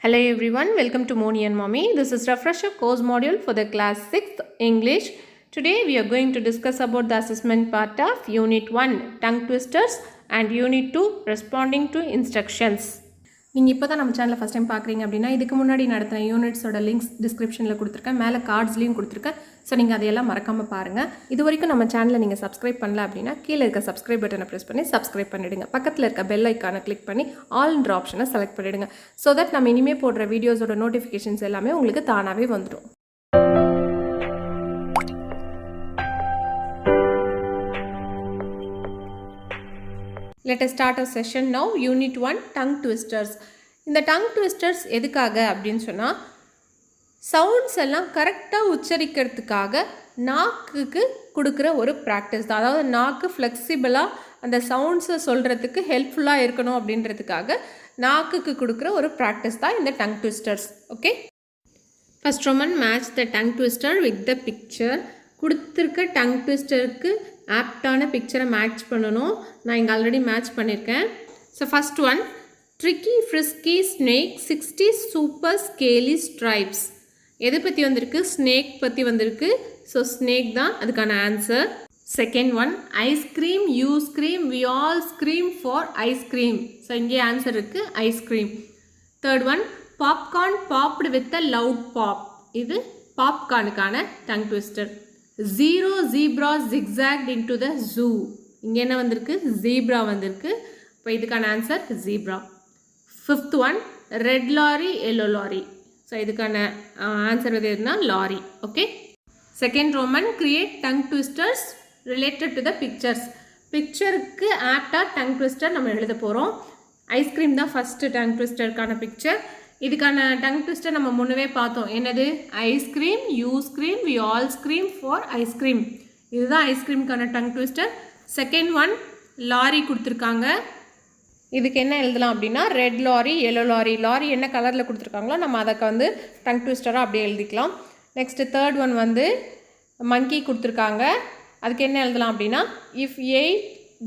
Hello everyone, welcome to Moni and Mommy. This is refresher course module for the class 6th English. Today we are going to discuss about the assessment part of Unit 1 tongue twisters and Unit 2 responding to instructions. நீங்கள் இப்போ தான் நம்ம சேனலை first time பார்க்குறீங்க அப்படின்னா இதுக்கு முன்னாடி நடத்தின யூனிட்ஸோட லிங்க்ஸ் டிஸ்கிரிப்ஷனில் கொடுத்துருக்கேன், மேலே கார்ட்ஸ்லையும் கொடுத்துருக்கேன். ஸோ நீங்கள் அதையெல்லாம் மறக்காமல் பாருங்கள். இது வரைக்கும் நம்ம சேனலை நீங்கள் சப்ஸ்கிரைப் பண்ணல அப்படின்னா கீழே இருக்க சப்ஸ்கிரைப் பட்டனை ப்ரெஸ் பண்ணி சப்ஸ்கிரைப் பண்ணிவிடுங்க. பக்கத்தில் இருக்க பெல் ஐக்கானை கிளிக் பண்ணி ஆல்ன்ற ஆப்ஷனை செலக்ட் பண்ணிவிடுங்க. ஸோ தட் நம்ம இனிமேல் போடுற வீடியோஸோட நோட்டிஃபிகேஷன்ஸ் எல்லாமே உங்களுக்கு தானாகவே வந்துடும். Let us start our session now. Unit 1 tongue twisters. இந்த tongue twisters எதுக்காக அப்படின்னு சொன்னால் சவுண்ட்ஸ் எல்லாம் கரெக்டாக உச்சரிக்கிறதுக்காக நாக்குக்கு கொடுக்குற ஒரு ப்ராக்டிஸ் தான். அதாவது நாக்கு ஃப்ளெக்சிபிளாக அந்த சவுண்ட்ஸை சொல்கிறதுக்கு ஹெல்ப்ஃபுல்லாக இருக்கணும் அப்படின்றதுக்காக நாக்குக்கு கொடுக்குற ஒரு ப்ராக்டிஸ் தான் இந்த tongue twisters. ஓகே, first Roman match the tongue twister with the picture. கொடுத்துருக்க tongue twisterக்கு ஆப்டான பிக்சரை மேட்ச் பண்ணணும். நான் இங்கே ஆல்ரெடி மேட்ச் பண்ணியிருக்கேன். So first one, tricky frisky snake 60 super scaly stripes. எதை பற்றி வந்திருக்கு? ஸ்னேக் பற்றி வந்திருக்கு. ஸோ ஸ்னேக் தான் அதுக்கான answer. Second one, ice cream you scream we all scream for ice cream. So இங்கே ஆன்சர் இருக்குது ice cream. Third one, popcorn popped with a loud pop. இது பாப்கார்னுக்கான tongue twister. Zero zebra zigzagged into the zoo. இங்கே என்ன வந்திருக்கு? Zebra வந்திருக்கு. இப்போ இதுக்கான answer zebra. Fifth one, red lorry yellow lorry. So இதுக்கான ஆன்சர் வந்து எதுனா lorry. Okay, second Roman, create tongue twisters related to the pictures. பிக்சருக்கு ஆப்டாக டங் ட்விஸ்டர் நம்ம எழுத போகிறோம். ஐஸ்கிரீம் தான் ஃபஸ்ட்டு டங் ட்விஸ்டருக்கான பிக்சர். இதுக்கான டங் ட்விஸ்டர் நம்ம முன்னவே பார்த்தோம். என்னது? Ice cream you scream we all scream for ice cream. இதுதான் ஐஸ்கிரீம்க்கான tongue twister. Second one, lorry கொடுத்துருக்காங்க. இதுக்கு என்ன எழுதலாம் அப்படின்னா red lorry yellow lorry. Lorry என்ன கலரில் கொடுத்துருக்காங்களோ நம்ம அதை வந்து டங் ட்விஸ்டராக அப்படியே எழுதிக்கலாம். நெக்ஸ்ட்டு தேர்ட் ஒன் வந்து மங்கி கொடுத்துருக்காங்க. அதுக்கு என்ன எழுதலாம் அப்படின்னா if 8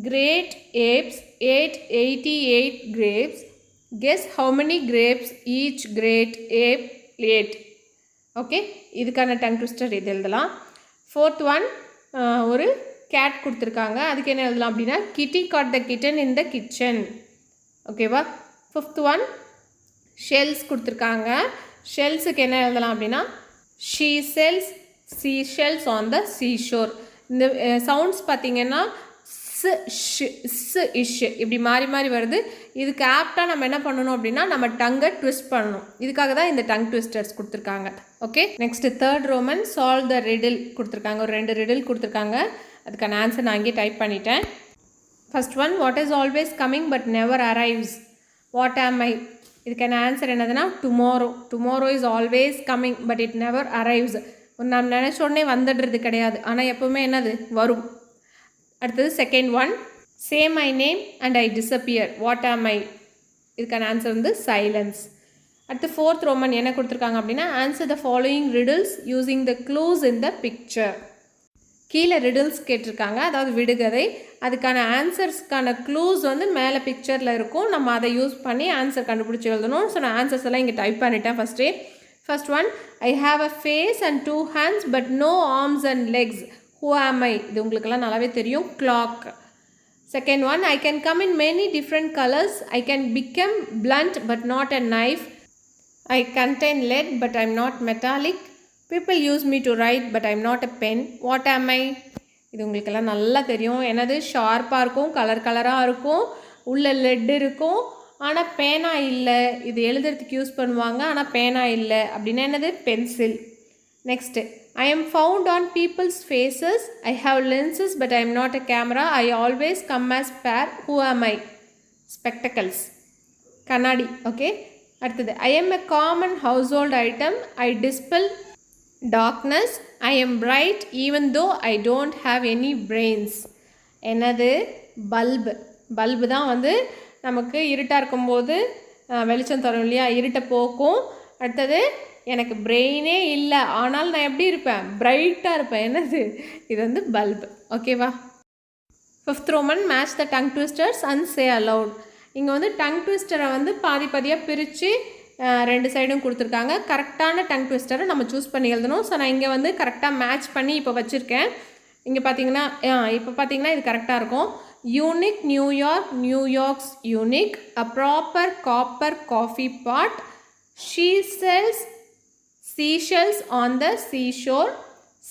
great apes ate 88 grapes, guess how many grapes each great ape ate. Okay, இதுக்கான டங் ட்விஸ்டர் இது எழுதலாம். ஃபோர்த் ஒன், ஒரு கேட் கொடுத்துருக்காங்க. அதுக்கு என்ன எழுதலாம் அப்படின்னா kitty got the kitten in the kitchen. ஓகேவா. ஃபிஃப்த் ஒன், ஷெல்ஸ் கொடுத்துருக்காங்க. ஷெல்ஸுக்கு என்ன எழுதலாம் அப்படின்னா she sells sea shells on the seashore. இந்த சவுண்ட்ஸ் பார்த்திங்கன்னா இஷ் இப்படி மாறி மாறி வருது. இதுக்கு ஆப்டாக நம்ம என்ன பண்ணணும் அப்படின்னா நம்ம டங்கை ட்விஸ்ட் பண்ணணும். இதுக்காக தான் இந்த டங் ட்விஸ்டர்ஸ் கொடுத்துருக்காங்க. Okay, next third Roman, solve the riddle கொடுத்துருக்காங்க. ஒரு 2 ரிடில் கொடுத்துருக்காங்க. அதுக்கான ஆன்சர் நான் அங்கேயே டைப் பண்ணிட்டேன். First one, what is always coming but never arrives. What am I. இதுக்கான ஆன்சர் என்னதுன்னா tomorrow. Tomorrow is always coming but it never arrives. நம்ம நினச்ச உடனே வந்துடுறது கிடையாது, ஆனால் எப்போவுமே என்னது வரும். அடுத்தது second one, say my name and I disappear. What am I. இதுக்கான ஆன்சர் வந்து சைலன்ஸ். அடுத்து ஃபோர்த் ரோமன் என்ன கொடுத்துருக்காங்க அப்படின்னா answer the following riddles using the clues in the picture. கீழே ரிடில்ஸ் கேட்டிருக்காங்க, அதாவது விடுகதை. அதுக்கான ஆன்சர்ஸ்க்கான க்ளூஸ் வந்து மேலே பிக்சரில் இருக்கும். நம்ம அதை யூஸ் பண்ணி ஆன்சர் கண்டுபிடிச்சி எழுதணும். ஸோ நான் ஆன்சர்ஸ் எல்லாம் இங்கே டைப் பண்ணிட்டேன் ஃபஸ்ட்டே. First one, I have a face and 2 hands but no arms and legs. Who am I? இது உங்களுக்கெல்லாம் நல்லாவே தெரியும், clock. Second one, I can come in many different colors. I can become blunt but not a knife. I contain lead but I'm not metallic. People use me to write but I'm not a pen. What am I? இது உங்களுக்கெல்லாம் நல்லா தெரியும். என்னது? ஷார்ப்பாக இருக்கும், colour கலராக இருக்கும், உள்ள லெட் இருக்கும், ஆனால் பேனா இல்லை. இது எழுதுறதுக்கு யூஸ் பண்ணுவாங்க, ஆனால் பேனா இல்லை. அப்படின்னா என்னது? Pencil. Next, I am found on people's faces. I have lenses but I am not a camera. I always come as pair. Who am I? Spectacles. Kannadi. Okay. அடுத்தது, I am a common household item. I dispel darkness. I am bright even though I don't have any brains. என்னது? Bulb. Bulb தான் வந்து நமக்கு இருட்டாக இருக்கும்போது வெளிச்சம் தரும் இல்லையா, இருட்டை போக்கும். அடுத்தது, எனக்கு பிரெயினே இல்லை ஆனால் நான் எப்படி இருப்பேன்? பிரைட்டாக இருப்பேன். என்னது? இது வந்து பல்பு. ஓகேவா. Fifth Roman, match the tongue twisters and say allowed. இங்கே வந்து டங் ட்விஸ்டரை வந்து பாதி பாதியாக பிரித்து ரெண்டு சைடும் கொடுத்துருக்காங்க. கரெக்டான டங் ட்விஸ்டரை நம்ம சூஸ் பண்ணி எழுதணும். ஸோ நான் இங்கே வந்து கரெக்டாக மேட்ச் பண்ணி இப்போ வச்சுருக்கேன். இங்கே பார்த்தீங்கன்னா இப்போ பார்த்தீங்கன்னா இது கரெக்டாக இருக்கும். Unique New York, New York's unique, a proper copper coffee pot, she sells seashells on the seashore,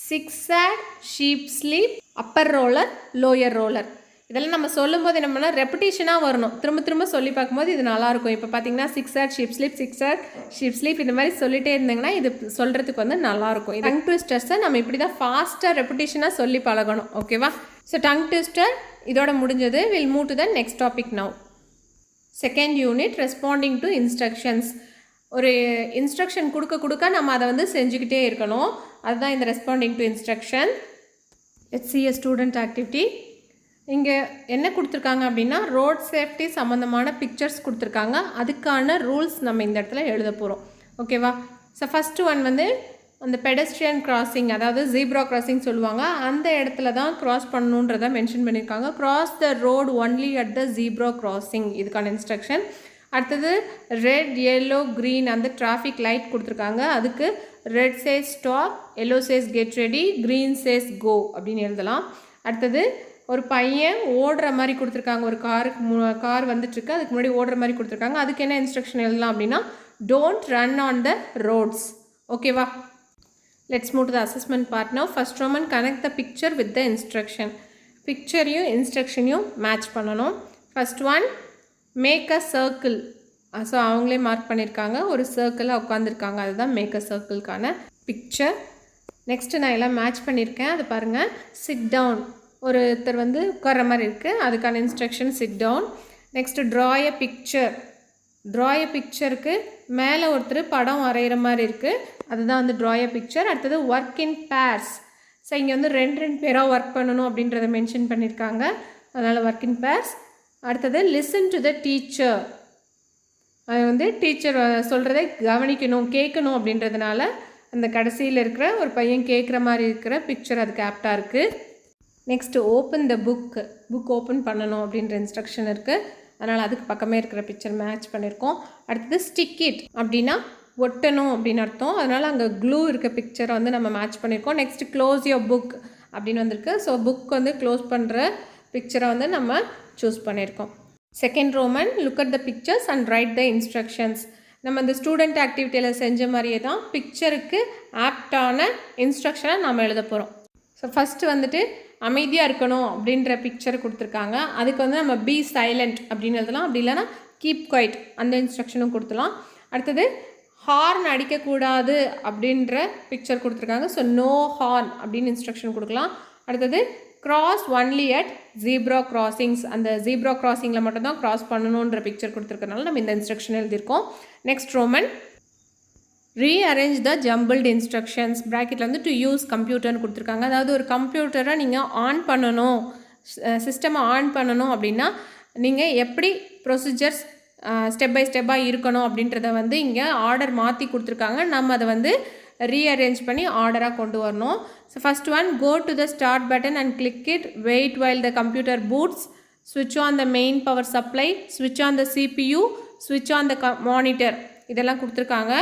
zigzag sheep sleep, upper roller, lower roller. இதெல்லாம் நம்ம சொல்லும்போது என்னன்னா ரெப்பிட்டேஷனாக வரணும். திரும்ப திரும்ப சொல்லி பார்க்கும்போது இது நல்லாயிருக்கும். இப்போ பார்த்தீங்கன்னா zigzag sheep sleep, zigzag sheep sleep இந்த மாதிரி சொல்லிகிட்டே இருந்தீங்கன்னா இது சொல்கிறதுக்கு வந்து நல்லாயிருக்கும். டங் ட்விஸ்டர்ஸை நம்ம இப்படி தான் ஃபாஸ்ட்டாக ரெப்பிட்டேஷனாக சொல்லி பழகணும். ஓகேவா? ஸோ டங் ட்விஸ்டர் இதோட முடிஞ்சது. Will move to the next topic now. Second unit, responding to instructions. ஒரு இன்ஸ்ட்ரக்ஷன் கொடுக்க நம்ம அதை வந்து செஞ்சுக்கிட்டே இருக்கணும். அதுதான் இந்த responding to instruction. Let's see a student activity. இங்கே என்ன கொடுத்துருக்காங்க அப்படின்னா ரோட் சேஃப்டி சம்மந்தமான பிக்சர்ஸ் கொடுத்துருக்காங்க. அதுக்கான ரூல்ஸ் நம்ம இந்த இடத்துல எழுத போகிறோம். ஓகேவா? ஸோ ஃபஸ்ட்டு ஒன் வந்து அந்த பெடஸ்ட்ரியன் கிராசிங், அதாவது ஜீப்ரா கிராசிங் சொல்லுவாங்க, அந்த இடத்துல தான் கிராஸ் பண்ணணுன்றதை மென்ஷன் பண்ணியிருக்காங்க. Cross the road only at the zebra crossing, இதுக்கான இன்ஸ்ட்ரக்ஷன். அடுத்தது ரெட், எல்லோ, க்ரீன் அந்த டிராஃபிக் லைட் கொடுத்துருக்காங்க. அதுக்கு red says stop, yellow says get ready, green says go அப்படின்னு எழுதலாம். அடுத்தது ஒரு பையன் ஓடுற மாதிரி கொடுத்துருக்காங்க. ஒரு கார் வந்துட்டுருக்கு, அதுக்கு முன்னாடி ஓடுற மாதிரி கொடுத்துருக்காங்க. அதுக்கு என்ன இன்ஸ்ட்ரக்ஷன் எழுதலாம் அப்படின்னா don't run on the roads. ஓகேவா? Let's move to the assessment part now. First Roman connect the picture with the instruction. பிக்சரையும் இன்ஸ்ட்ரக்ஷனையும் மேட்ச் பண்ணணும். ஃபர்ஸ்ட் ஒன், மேக் அ சர்க்கிள். ஸோ அவங்களே மார்க் பண்ணியிருக்காங்க, ஒரு சர்க்கிளாக உட்காந்துருக்காங்க. அதுதான் மேக் அ சர்க்கிள்கான பிக்சர். நெக்ஸ்ட்டு நான் எல்லாம் மேட்ச் பண்ணியிருக்கேன், அது பாருங்கள். சிட் டவுன், ஒருத்தர் வந்து உட்கார்ற மாதிரி இருக்குது, அதுக்கான instruction sit down. Next draw a picture. Draw a பிக்சருக்கு மேலே ஒருத்தர் படம் வரைகிற மாதிரி இருக்குது, அதுதான் வந்து ட்ரா எ பிக்சர். அடுத்தது ஒர்க் இன் பேர்ஸ். ஸோ இங்கே வந்து ரெண்டு பேராக ஒர்க் பண்ணணும் அப்படின்றத மென்ஷன் பண்ணியிருக்காங்க, அதனால் ஒர்க் இன் பேர்ஸ். அடுத்தது லிசன் டு த டீச்சர். அது வந்து டீச்சர் சொல்கிறத கவனிக்கணும், கேட்கணும் அப்படின்றதுனால அந்த கடைசியில் இருக்கிற ஒரு பையன் கேட்குற மாதிரி இருக்கிற பிக்சர் அதுக்கு ஆப்டாக இருக்குது. Next open the book open பண்ணணும் அப்படின்ற இன்ஸ்ட்ரக்ஷன் இருக்குது, அதனால் அதுக்கு பக்கமே இருக்கிற பிக்சர் மேட்ச் பண்ணியிருக்கோம். அடுத்தது ஸ்டிக் இட் அப்படின்னா ஒட்டணும் அப்படின்னு அர்த்தம், அதனால் அங்கே க்ளூ இருக்க பிக்சரை வந்து நம்ம மேட்ச் பண்ணியிருக்கோம். நெக்ஸ்ட்டு க்ளோஸ் யுவர் புக் அப்படின்னு வந்திருக்கு. ஸோ புக் வந்து க்ளோஸ் பண்ணுற பிக்சரை வந்து நம்ம சூஸ் பண்ணியிருக்கோம். Second Roman, look at the pictures and right the instructions. நம்ம இந்த ஸ்டூடெண்ட் ஆக்டிவிட்டியில் செஞ்ச மாதிரியே தான் பிக்சருக்கு ஆப்டான இன்ஸ்ட்ரக்ஷனை நம்ம எழுத போகிறோம். ஸோ ஃபஸ்ட்டு வந்துட்டு அமைதியாக இருக்கணும் அப்படின்ற பிக்சர் கொடுத்துருக்காங்க, அதுக்கு வந்து நம்ம பி சைலண்ட் அப்படின்னு எழுதலாம், அப்படி இல்லைனா கீப் குவைட் அந்த இன்ஸ்ட்ரக்ஷனும் கொடுத்துலாம். அடுத்தது ஹார்ன் அடிக்கக்கூடாது அப்படின்ற பிக்சர் கொடுத்துருக்காங்க, ஸோ நோ ஹார்ன் அப்படின்னு இன்ஸ்ட்ரக்ஷன் கொடுக்கலாம். அடுத்தது cross only at zebra crossings, அந்த ஜீப்ரா கிராசிங்கில் மட்டும்தான் கிராஸ் பண்ணணுன்ற பிக்சர் கொடுத்துருக்கனால நம்ம இந்த இன்ஸ்ட்ரக்ஷன் எழுதியிருக்கோம். Next Roman, rearrange the jumbled instructions. ப்ராக்கெட்டில் வந்து டு யூஸ் கம்ப்யூட்டர்னு கொடுத்துருக்காங்க, அதாவது ஒரு கம்ப்யூட்டரை நீங்கள் ஆன் பண்ணணும், சிஸ்டமை ஆன் பண்ணணும் அப்படின்னா நீங்கள் எப்படி ப்ரொசீஜர்ஸ் ஸ்டெப் பை ஸ்டெப்பாக இருக்கணும் அப்படின்றத வந்து இங்கே ஆர்டர் மாற்றி கொடுத்துருக்காங்க, நம்ம அதை வந்து ரீஅரேஞ்ச் பண்ணி ஆர்டராக கொண்டு வரணும். So first one, go to the start button and click it, wait while the computer boots, ஸ்விட்ச் on the main power supply, ஸ்விட்ச் ஆன் த CPU, ஸ்விட்ச் ஆன் த மானிட்டர், இதெல்லாம் கொடுத்துருக்காங்க.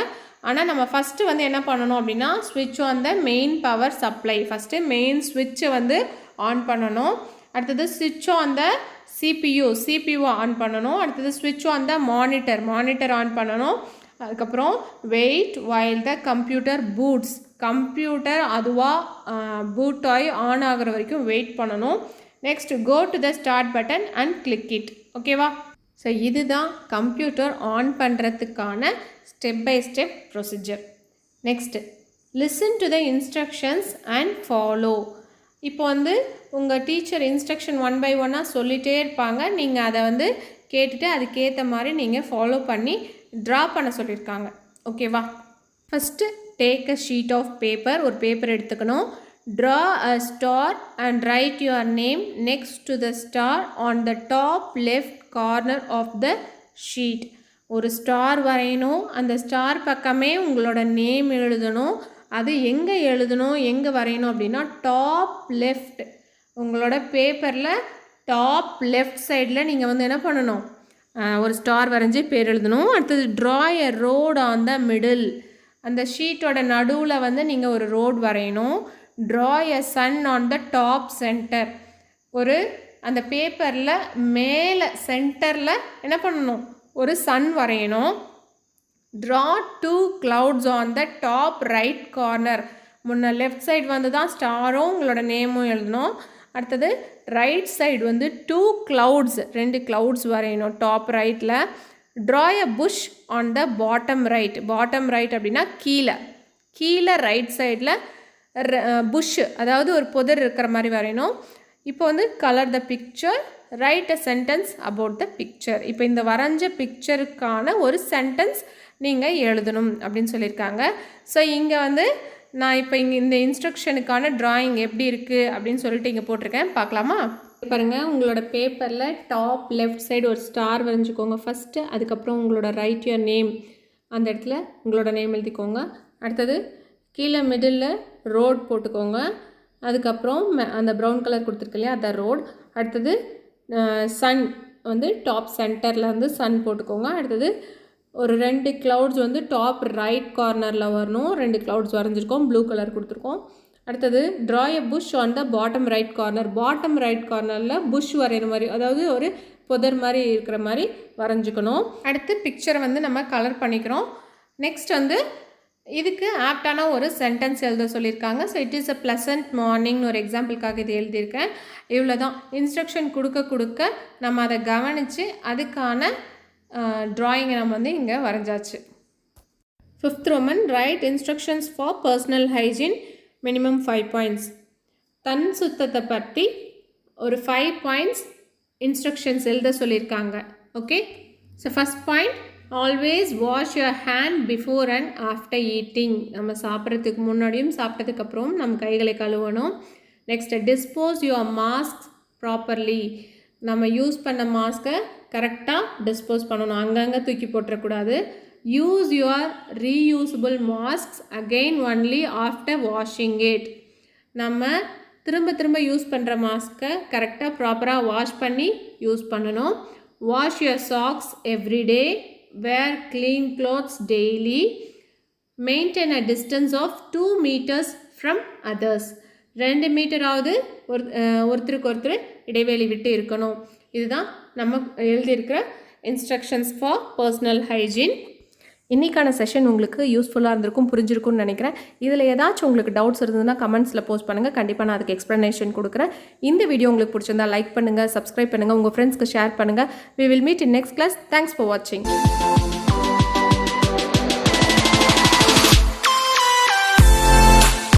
ஆனால் நம்ம ஃபஸ்ட்டு வந்து என்ன பண்ணணும் அப்படின்னா ஸ்விட்ச் on the main power supply, first main ஸ்விட்சை வந்து ஆன் பண்ணணும். அடுத்தது ஸ்விட்ச் ஆன் த CPU ஆன் பண்ணணும். அடுத்தது ஸ்விட்ச் ஆன் த மானிட்டர் ஆன் பண்ணணும். அதுக்கப்புறம் wait while the computer boots, computer அதுவாக பூட் ஆகி ஆன் ஆகிற வரைக்கும் வெயிட் பண்ணணும். Next go to the start button and click it. ஓகேவா? ஸோ இதுதான் கம்ப்யூட்டர் ஆன் பண்ணுறதுக்கான step by step procedure. Next listen to the instructions and follow. இப்போ வந்து உங்கள் டீச்சர் இன்ஸ்ட்ரக்ஷன் 1 by 1 சொல்லிகிட்டே இருப்பாங்க, நீங்கள் அதை வந்து கேட்டுட்டு அதுக்கேற்ற மாதிரி நீங்கள் ஃபாலோ பண்ணி ட்ரா பண்ண சொல்லியிருக்காங்க. ஓகேவா? First take a sheet of paper, ஒரு பேப்பர் எடுத்துக்கணும். Draw a star and write your name next to the star on the top left corner of the sheet. ஒரு ஸ்டார் வரையணும், அந்த ஸ்டார் பக்கமே உங்களோட நேம் எழுதணும். அது எங்கே எழுதணும், எங்கே வரையணும் அப்படின்னா டாப் லெஃப்ட், உங்களோட பேப்பரில் டாப் லெஃப்ட் சைடில் நீங்கள் வந்து என்ன பண்ணணும், ஒரு ஸ்டார் வரைஞ்சி பேர் எழுதணும். அடுத்தது draw a road on the middle. அந்த ஷீட்டோட நடுவில் வந்து நீங்கள் ஒரு ரோடு வரையணும். Draw a Sun on the top centre. ஒரு அந்த பேப்பரில் மேலே சென்டரில் என்ன பண்ணணும், ஒரு சன் வரையணும். Draw 2 clouds on the top right corner. முன்ன லெஃப்ட் சைடு வந்து தான் ஸ்டாரும் உங்களோட நேமும் எழுதணும். அடுத்தது ரைட் சைடு வந்து 2 clouds, 2 clouds வரையணும் டாப் ரைட்டில். Draw a bush on the bottom right. Bottom right அப்படின்னா கீழே ரைட் சைடில் புஷ், அதாவது ஒரு புதர் இருக்கிற மாதிரி வரையணும். இப்போ வந்து colour the picture, right a sentence about the picture. இப்போ இந்த வரைஞ்ச பிக்சருக்கான ஒரு சென்டென்ஸ் நீங்கள் எழுதணும் அப்படின்னு சொல்லியிருக்காங்க. ஸோ இங்கே வந்து நான் இப்போ இங்கே இந்த இன்ஸ்ட்ரக்ஷனுக்கான ட்ராயிங் எப்படி இருக்குது அப்படின்னு சொல்லிட்டு இங்கே போட்டிருக்கேன், பார்க்கலாமா? பாருங்கள், உங்களோட பேப்பரில் டாப் லெஃப்ட் சைடு ஒரு ஸ்டார் வரைஞ்சிக்கோங்க ஃபஸ்ட்டு. அதுக்கப்புறம் உங்களோட ரைட் யுவர் நேம், அந்த இடத்துல உங்களோட நேம் எழுதிக்கோங்க. அடுத்தது கீழே மிடில் ரோட் போட்டுக்கோங்க. அதுக்கப்புறம் அந்த ப்ரௌன் கலர் கொடுத்துருக்கு இல்லையா, அந்த ரோட். அடுத்தது சன் வந்து டாப் சென்டரில் வந்து சன் போட்டுக்கோங்க. அடுத்தது ஒரு 2 clouds வந்து டாப் ரைட் கார்னரில் வரணும். 2 clouds வரைஞ்சிருக்கோம், ப்ளூ கலர் கொடுத்துருக்கோம். அடுத்தது draw a bush on the bottom right corner. Bottom right கார்னரில் புஷ் வரைகிற மாதிரி, அதாவது ஒரு புதர் மாதிரி இருக்கிற மாதிரி வரைஞ்சிக்கணும். அடுத்து பிக்சரை வந்து நம்ம கலர் பண்ணிக்கிறோம். நெக்ஸ்ட் வந்து இதுக்கு ஆப்டான ஒரு சென்டென்ஸ் எழுத சொல்லியிருக்காங்க. So it is a pleasant மார்னிங்னு ஒரு எக்ஸாம்பிளுக்காக இது எழுதியிருக்கேன். இவ்வளோ தான். இன்ஸ்ட்ரக்ஷன் கொடுக்க நம்ம அதை கவனித்து அதுக்கான ட்ராயிங்கை நம்ம வந்து இங்கே வரைஞ்சாச்சு. 5th Roman, write instructions for personal hygiene, minimum 5 points. தன் சுத்தத்தை பற்றி ஒரு 5 points இன்ஸ்ட்ரக்ஷன்ஸ் எழுத சொல்லியிருக்காங்க. Okay, so first point, always wash your hand before and after eating. நம்ம சாப்பிட்றதுக்கு முன்னாடியும் சாப்பிட்டதுக்கப்புறம் நம்ம கைகளை கழுவணும். Next, dispose your mask properly. நம்ம யூஸ் பண்ண மாஸ்க்கை கரெக்டாக டிஸ்போஸ் பண்ணணும், அங்கங்கே தூக்கி போட்டுறக்கூடாது. Use your reusable masks again only after washing it. நம்ம திரும்ப யூஸ் பண்ணுற மாஸ்க்கை கரெக்டாக ப்ராப்பராக வாஷ் பண்ணி யூஸ் பண்ணணும். Wash your socks everyday. wear clean clothes daily. maintain a distance of 2 meters from others. 2 மீட்டராவது ஒருத்தருக்கு ஒருத்தர் இடைவெளி விட்டு இருக்கணும். இதுதான் நம்ம எழுதியிருக்கிற இன்ஸ்ட்ரக்ஷன்ஸ் ஃபார் பர்சனல் ஹைஜீன். இன்றைக்கான செஷன் உங்களுக்கு யூஸ்ஃபுல்லாக இருந்திருக்கும், புரிஞ்சிருக்கும்னு நினைக்கிறேன். இதில் ஏதாச்சும் உங்களுக்கு டவுட்ஸ் இருந்ததுன்னா கமெண்ட்ஸில் போஸ்ட் பண்ணுங்கள், கண்டிப்பாக நான் அதுக்கு எக்ஸ்ப்ளனேஷன் கொடுக்குறேன். இந்த வீடியோ உங்களுக்கு பிடிச்சிருந்தா லைக் பண்ணுங்கள், சப்ஸ்கிரைப் பண்ணுங்கள், உங்கள் ஃப்ரெண்ட்ஸ்க்கு ஷேர் பண்ணுங்கள். we will meet in next class. Thanks for watching.